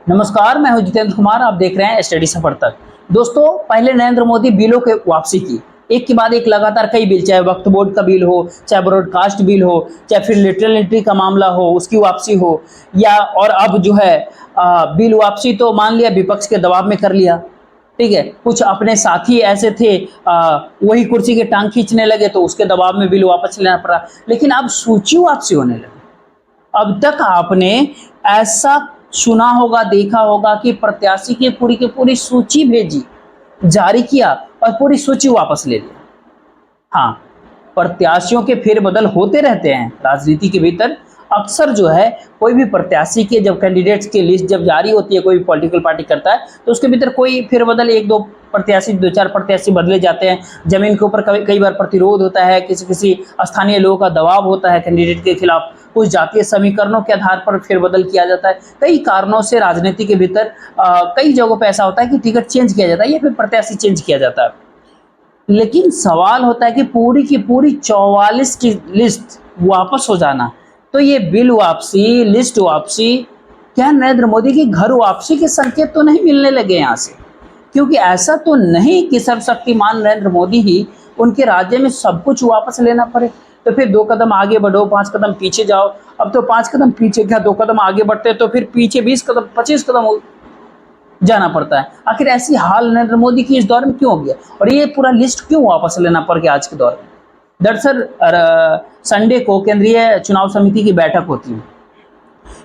नमस्कार, मैं हूं जितेंद्र कुमार। आप देख रहे हैं स्टडी सफर तक। दोस्तों, पहले नरेंद्र मोदी बिलों के वापसी की एक के बाद एक लगातार कई बिल, चाहे वक्फ बोर्ड का बिल हो, चाहे ब्रॉडकास्ट बिल हो, चाहे फिर लिटरल एंट्री का मामला हो, उसकी वापसी हो, या और अब जो है बिल वापसी तो मान लिया विपक्ष के दबाव में कर लिया। ठीक है, कुछ अपने साथी ऐसे थे वही कुर्सी के टांग खींचने लगे तो उसके दबाव में बिल वापस लेना पड़ा। लेकिन अब सूची वापसी होने लगी। अब तक आपने ऐसा सुना होगा, देखा होगा कि प्रत्याशी की पूरी सूची भेजी, जारी किया और पूरी सूची वापस ले लिया। हाँ, प्रत्याशियों के फेरबदल होते रहते हैं राजनीति के भीतर। अक्सर जो है कोई भी प्रत्याशी के जब कैंडिडेट्स की लिस्ट जब जारी होती है, कोई भी पॉलिटिकल पार्टी करता है तो उसके भीतर कोई फेरबदल, एक दो प्रत्याशी, दो चार प्रत्याशी बदले जाते हैं। जमीन के ऊपर कई बार प्रतिरोध होता है, किसी स्थानीय लोगों का दबाव होता है कैंडिडेट के खिलाफ, कुछ जातीय समीकरणों के आधार पर फेरबदल किया जाता है। कई कारणों से राजनीति के भीतर कई जगहों पर ऐसा होता है कि टिकट चेंज किया जाता है या फिर प्रत्याशी चेंज किया जाता है। लेकिन सवाल होता है कि पूरी की पूरी 44 की लिस्ट वापस हो जाना, तो ये बिल वापसी, लिस्ट वापसी, क्या नरेंद्र मोदी की घर वापसी के संकेत तो नहीं मिलने लगे यहाँ से? क्योंकि ऐसा तो नहीं कि सर्वशक्तिमान नरेंद्र मोदी ही उनके राज्य में सब कुछ वापस लेना पड़े। तो फिर 2 कदम आगे बढ़ो, 5 कदम पीछे जाओ। अब तो 5 कदम पीछे क्या, 2 कदम आगे बढ़ते तो फिर पीछे 20 कदम, 25 कदम जाना पड़ता है। आखिर ऐसी हाल नरेंद्र मोदी की इस दौर में क्यों हो गया और ये पूरा लिस्ट क्यों वापस लेना पड़ गया आज के दौर में? दरअसल संडे को केंद्रीय चुनाव समिति की बैठक होती है।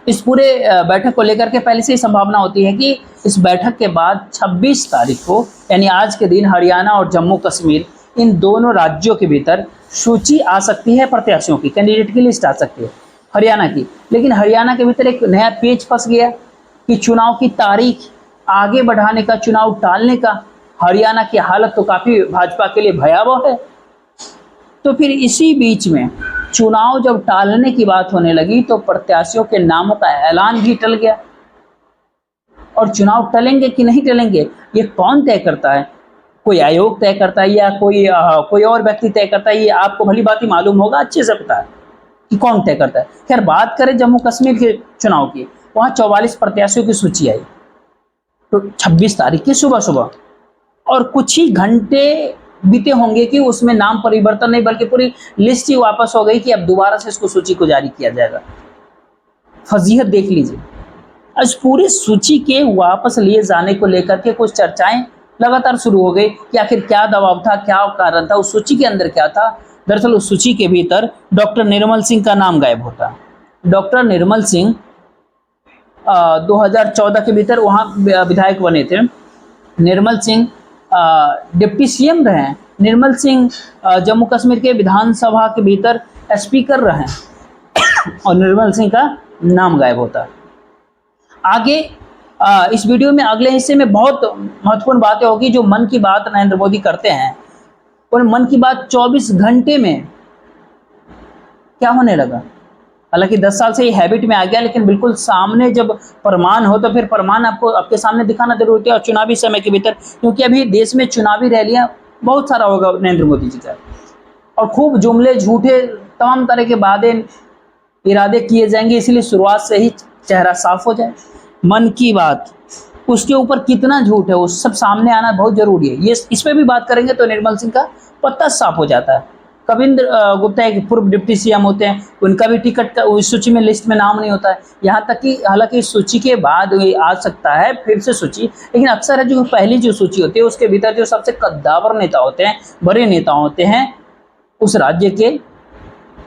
इस पूरे बैठक को लेकर के पहले से ही संभावना होती है कि इस बैठक के बाद 26 तारीख को, यानी आज के दिन, हरियाणा और जम्मू कश्मीर, इन दोनों राज्यों के भीतर सूची आ सकती है प्रत्याशियों की, कैंडिडेट की लिस्ट आ सकती है हरियाणा की। लेकिन हरियाणा के भीतर एक नया पेच फंस गया कि चुनाव की तारीख आगे बढ़ाने का, चुनाव टालने का। हरियाणा की हालत तो काफी भाजपा के लिए भयावह है। तो फिर इसी बीच में चुनाव जब टालने की बात होने लगी तो प्रत्याशियों के नामों का ऐलान भी टल गया। और चुनाव टलेंगे कि नहीं टलेंगे, ये कौन तय करता है? कोई आयोग तय करता है या कोई और व्यक्ति तय करता है? ये आपको भली बात ही मालूम होगा, अच्छे से पता है कि कौन तय करता है। खैर, बात करें जम्मू कश्मीर के चुनाव की, वहां 44 प्रत्याशियों की सूची आई तो 26 तारीख की सुबह सुबह, और कुछ ही घंटे बीते होंगे कि उसमें नाम परिवर्तन नहीं बल्कि पूरी लिस्ट ही वापस हो गई कि अब दोबारा से इसको सूची को जारी किया जाएगा। फजीहत देख लीजिए। आज पूरी सूची के वापस लिए जाने को लेकर के कुछ चर्चाएं लगातार शुरू हो गई कि आखिर क्या दबाव था, क्या कारण था, उस सूची के अंदर क्या था। दरअसल उस सूची के भीतर डॉक्टर निर्मल सिंह का नाम गायब होता। डॉक्टर निर्मल सिंह 2014 के भीतर वहां विधायक बने थे। निर्मल सिंह डिप्टी सीएम रहे हैं। निर्मल सिंह जम्मू कश्मीर के विधानसभा के भीतर स्पीकर रहे हैं और निर्मल सिंह का नाम गायब होता है। आगे इस वीडियो में अगले हिस्से में बहुत महत्वपूर्ण बातें होगी जो मन की बात नरेंद्र मोदी करते हैं। और मन की बात 24 घंटे में क्या होने लगा? हालांकि 10 साल से ये हैबिट में आ गया, लेकिन बिल्कुल सामने जब प्रमाण हो तो फिर प्रमाण आपको आपके सामने दिखाना जरूरी है। और चुनावी समय के भीतर, क्योंकि अभी देश में चुनावी रैलियां बहुत सारा होगा नरेंद्र मोदी जी का, और खूब जुमले, झूठे, तमाम तरह के वादे, इरादे किए जाएंगे, इसलिए शुरुआत से ही चेहरा साफ हो जाए। मन की बात, उसके ऊपर कितना झूठ है वो सब सामने आना बहुत जरूरी है। ये इस पर भी बात करेंगे तो निर्मल सिंह का पत्ता साफ हो जाता है। कविंद्र गुप्ता एक पूर्व डिप्टी सीएम होते हैं, उनका भी टिकट का उस सूची में, लिस्ट में नाम नहीं होता है। यहाँ तक कि हालांकि इस सूची के बाद आ सकता है फिर से सूची, लेकिन अक्सर है जो पहली जो सूची होती है उसके भीतर जो सबसे कद्दावर नेता होते हैं, बड़े नेता होते हैं उस राज्य के,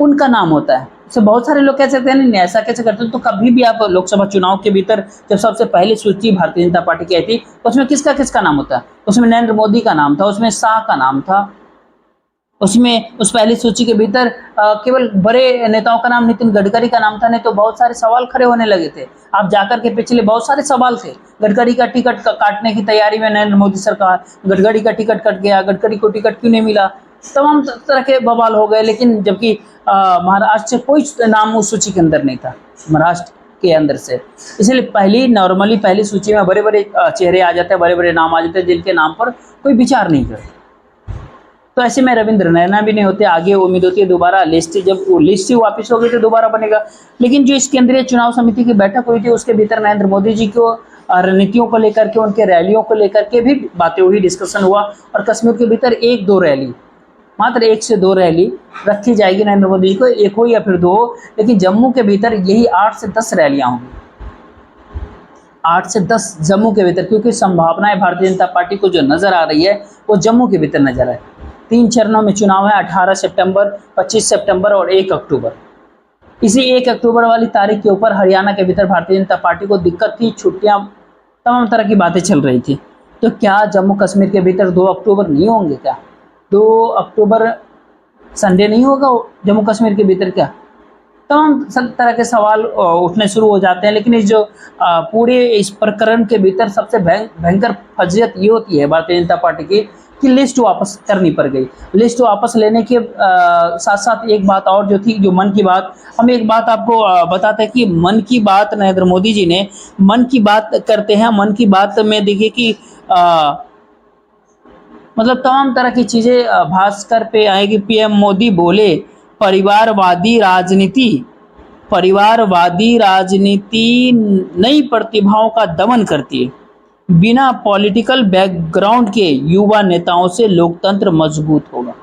उनका नाम होता है। तो बहुत सारे लोग कह सकते हैं नहीं ऐसा कैसे करते हैं। तो कभी भी आप लोकसभा चुनाव के भीतर जब सबसे पहले सूची भारतीय जनता पार्टी की आई थी तो उसमें किसका किसका नाम होता है? उसमें नरेंद्र मोदी का नाम था, उसमें शाह का नाम था, उसमें उस पहली सूची के भीतर केवल बड़े नेताओं का नाम, नितिन गडकरी का नाम था। नहीं तो बहुत सारे सवाल खड़े होने लगे थे। आप जाकर के पिछले बहुत सारे सवाल थे। गडकरी का टिकट काटने की तैयारी में नरेंद्र मोदी सरकार, गडकरी का टिकट कट गया, गडकरी को टिकट क्यों नहीं मिला, तमाम तरह के बवाल हो गए। लेकिन जबकि महाराष्ट्र से कोई नाम उस सूची के अंदर नहीं था, महाराष्ट्र के अंदर से, इसलिए नॉर्मली पहली सूची में बड़े बड़े चेहरे आ जाते हैं, बड़े बड़े नाम आ जाते हैं जिनके नाम पर कोई विचार नहीं करता। तो ऐसे में रविंद्र नैना भी नहीं होते। आगे उम्मीद होती है दोबारा लिस्ट, जब वो लिस्ट ही वापस होगी तो दोबारा बनेगा। लेकिन जो इस केंद्रीय चुनाव समिति की बैठक हुई थी उसके भीतर नरेंद्र मोदी जी को रणनीतियों को लेकर के, उनके रैलियों को लेकर के भी बातें हुई, डिस्कशन हुआ। और कश्मीर के भीतर 1-2 रैली, मात्र 1 से 2 रैली रखी जाएगी नरेंद्र मोदी जी को, 1 हो या फिर 2 हो, लेकिन जम्मू के भीतर यही 8 से 10 रैलियां होंगी, 8 से 10 जम्मू के भीतर, क्योंकि संभावनाएं भारतीय जनता पार्टी को जो नजर आ रही है वो जम्मू के भीतर नजर है। 3 चरणों में चुनाव है, 18 सितंबर, 25 सितंबर और 1 अक्टूबर। इसी 1 अक्टूबर वाली तारीख के ऊपर हरियाणा के भीतर भारतीय जनता पार्टी को दिक्कत थी, छुट्टियां, तमाम तरह की बातें चल रही थी। तो क्या जम्मू कश्मीर के भीतर 2 अक्टूबर नहीं होंगे? क्या 2 अक्टूबर संडे नहीं होगा जम्मू कश्मीर के भीतर? क्या तमाम सब तरह के सवाल उठने शुरू हो जाते हैं। लेकिन इस जो पूरे इस प्रकरण के भीतर सबसे भयंकर फजीहत ये होती है भारतीय जनता पार्टी की कि लिस्ट वापस करनी पड़ गई। लिस्ट वापस लेने के साथ साथ एक बात और जो थी, जो मन की बात, हम एक बात आपको बताते हैं कि मन की बात नरेंद्र मोदी जी ने मन की बात करते हैं। मन की बात में देखिए कि मतलब तमाम तरह की चीजें भास्कर पे आएगी। पीएम मोदी बोले परिवारवादी राजनीति नई प्रतिभाओं का दमन करती है। बिना पॉलिटिकल बैकग्राउंड के युवा नेताओं से लोकतंत्र मजबूत होगा।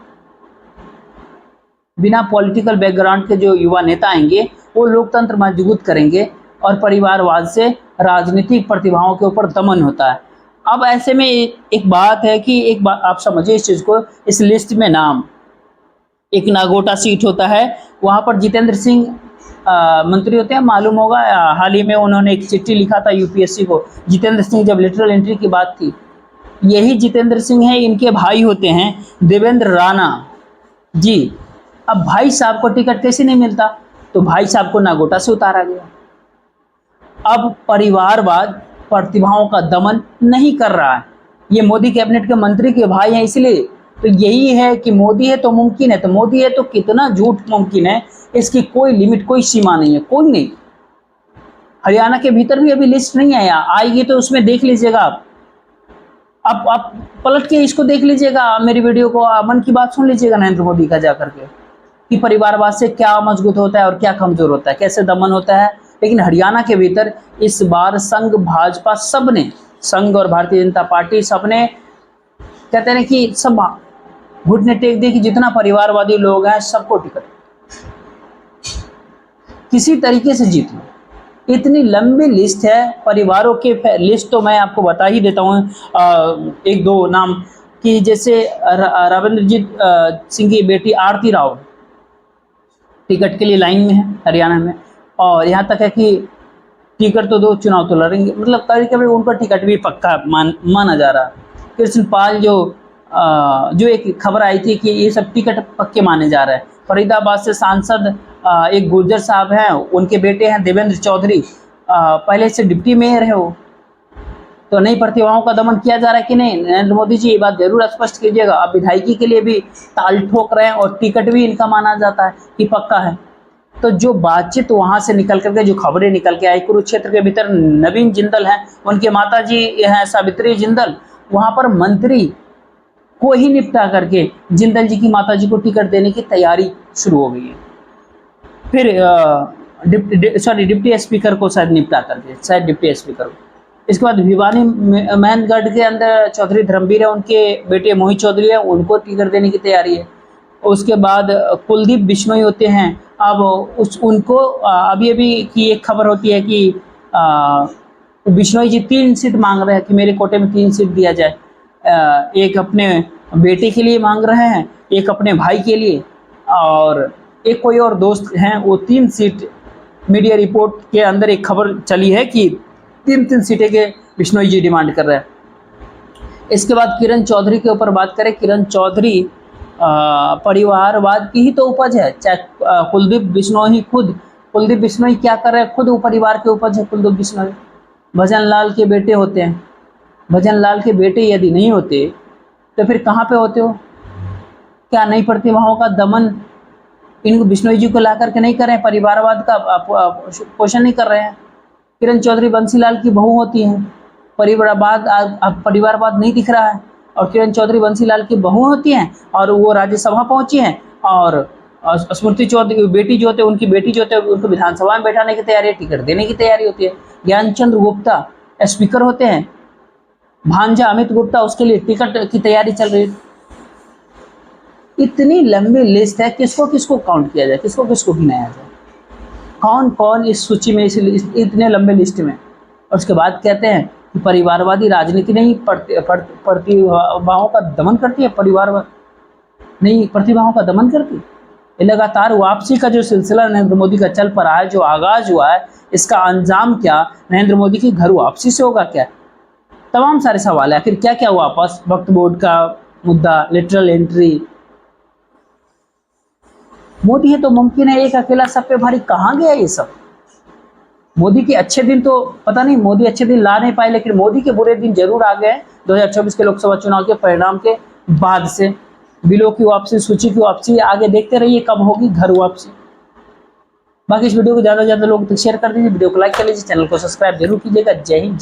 बिना पॉलिटिकल बैकग्राउंड के जो युवा नेता आएंगे वो लोकतंत्र मजबूत करेंगे, और परिवारवाद से राजनीतिक प्रतिभाओं के ऊपर दमन होता है। अब ऐसे में एक बात है कि एक बात आप समझिए इस चीज को, इस लिस्ट में नाम, एक नागोटा सीट होता है, वहां पर जितेंद्र सिंह मंत्री होते हैं, मालूम होगा। हाल ही में उन्होंने एक चिट्ठी लिखा था यूपीएससी को, जितेंद्र सिंह, जब लेटरल एंट्री की बात थी। यही जितेंद्र सिंह है, इनके भाई होते हैं देवेंद्र राणा जी। अब भाई साहब को टिकट कैसे नहीं मिलता? तो भाई साहब को नागोटा से उतारा गया। अब परिवारवाद प्रतिभाओं का दमन नहीं कर रहा है, ये मोदी कैबिनेट के मंत्री के भाई हैं, इसलिए। तो यही है कि मोदी है तो मुमकिन है, तो मोदी है तो कितना झूठ मुमकिन है, इसकी कोई लिमिट, कोई सीमा नहीं है, कोई नहीं। हरियाणा के भीतर भी अभी लिस्ट नहीं आया, आएगी तो उसमें देख लीजिएगा आप पलट के इसको देख लीजिएगा, मेरी वीडियो को, मन की बात सुन लीजिएगा नरेंद्र मोदी का जाकर के, कि परिवारवाद से क्या मजबूत होता है और क्या कमजोर होता है, कैसे दमन होता है। लेकिन हरियाणा के भीतर इस बार संघ भाजपा सबने, संघ और भारतीय जनता पार्टी सबने, कहते हैं कि सब घुटने टेक दिए कि जितना परिवारवादी लोग हैं सबको टिकट किसी तरीके से जीत लो। इतनी लंबी लिस्ट है परिवारों के, लिस्ट तो मैं आपको बता ही देता हूँ 1-2 नाम कि जैसे रविंद्रजीत सिंह की बेटी आरती राव टिकट के लिए लाइन में है हरियाणा में, और यहाँ तक है कि टिकट तो 2 चुनाव तो लड़ेंगे, मतलब कभी उनका टिकट भी पक्का माना जा रहा है। कृष्ण पाल जो एक खबर आई थी कि ये सब टिकट पक्के माने जा रहे हैं। फरीदाबाद से सांसद एक गुर्जर साहब हैं, उनके बेटे हैं देवेंद्र चौधरी, पहले से डिप्टी मेयर है वो। तो नई प्रतिभाओं का दमन किया जा रहा है कि नहीं? नरेंद्र मोदी जी ये बात जरूर स्पष्ट कीजिएगा। अब विधायकी के लिए भी ताल ठोक रहे हैं और टिकट भी इनका माना जाता है कि पक्का है। तो जो बातचीत वहां से निकल करके, जो खबरें निकल के आई, कुरुक्षेत्र के भीतर नवीन जिंदल हैं, उनके माता जी हैं सावित्री जिंदल, वहां पर मंत्री को ही निपटा करके जिंदल जी की माता जी को टिकट देने की तैयारी शुरू हो गई है। फिर डिप्टी स्पीकर को शायद निपटा करके, शायद डिप्टी स्पीकर को। इसके बाद भिवानी मैनगढ़ के अंदर चौधरी धर्मवीर है, उनके बेटे मोहित चौधरी है, उनको टिकट देने की तैयारी है। उसके बाद कुलदीप बिश्नोई होते हैं, अब उनको अभी की एक खबर होती है कि बिश्नोई जी 3 सीट मांग रहे हैं कि मेरे कोटे में 3 सीट दिया जाए। एक अपने बेटे के लिए मांग रहे हैं, एक अपने भाई के लिए, और एक कोई और दोस्त हैं, वो 3 सीट, मीडिया रिपोर्ट के अंदर एक खबर चली है कि 3 सीटें के बिश्नोई जी डिमांड कर रहे हैं। इसके बाद किरण चौधरी के ऊपर बात करें, किरण चौधरी परिवारवाद की ही तो उपज है। चाहे कुलदीप बिश्नोई क्या कर रहे हैं, खुद वो परिवार के उपज है। कुलदीप बिश्नोई भजन लाल के बेटे होते हैं। भजन लाल के बेटे यदि नहीं होते तो फिर कहाँ पे होते हो? क्या नई प्रतिभाओं का दमन इनको बिश्नोई जी को ला करके नहीं कर रहे हैं? परिवारवाद का पोषण नहीं कर रहे हैं? किरण चौधरी बंसीलाल की बहू होती हैं, परिवारवाद नहीं दिख रहा है, और किरण चौधरी बंसीलाल की बहू होती हैं और वो राज्यसभा पहुंची हैं, और स्मृति चौधरी बेटी जो होते हैं, उनकी बेटी जो होते हैं, उनको विधानसभा में बैठाने की तैयारी है, टिकट देने की तैयारी होती है। ज्ञानचंद्र गुप्ता स्पीकर होते हैं, भांजा अमित गुप्ता उसके लिए टिकट की तैयारी चल रही है। इतनी लंबी लिस्ट है, किसको किसको काउंट किया जाए, किसको किसको गिनाया जाए, कौन कौन इस सूची में, इतने लंबे लिस्ट में। और उसके बाद कहते हैं कि परिवारवादी राजनीति नहीं प्रतिभाओं का दमन करती है, परिवारवाद नहीं प्रतिभाओं का दमन करती। ये लगातार वापसी का जो सिलसिला नरेंद्र मोदी का चल पड़ा है, जो आगाज हुआ है, इसका अंजाम क्या नरेंद्र मोदी की घर वापसी से होगा क्या? तमाम सारे सवाल है। आखिर क्या क्या हुआ वापस, वक्फ बोर्ड का मुद्दा, लिटरल एंट्री, मोदी है तो मुमकिन है, एक अकेला सब पे भारी, कहाँ गया ये सब? मोदी के अच्छे दिन तो पता नहीं, मोदी अच्छे दिन ला नहीं पाए, लेकिन मोदी के बुरे दिन जरूर आ गए 2024 के लोकसभा चुनाव के परिणाम के बाद से। बिलों की वापसी, सूची की वापसी, आगे देखते रहिए कब होगी घर वापसी। बाकी इस वीडियो को ज़्यादा से ज़्यादा लोगों तक शेयर कर दीजिए, वीडियो को लाइक कर लीजिए, चैनल को सब्सक्राइब जरूर कीजिएगा। जय हिंद।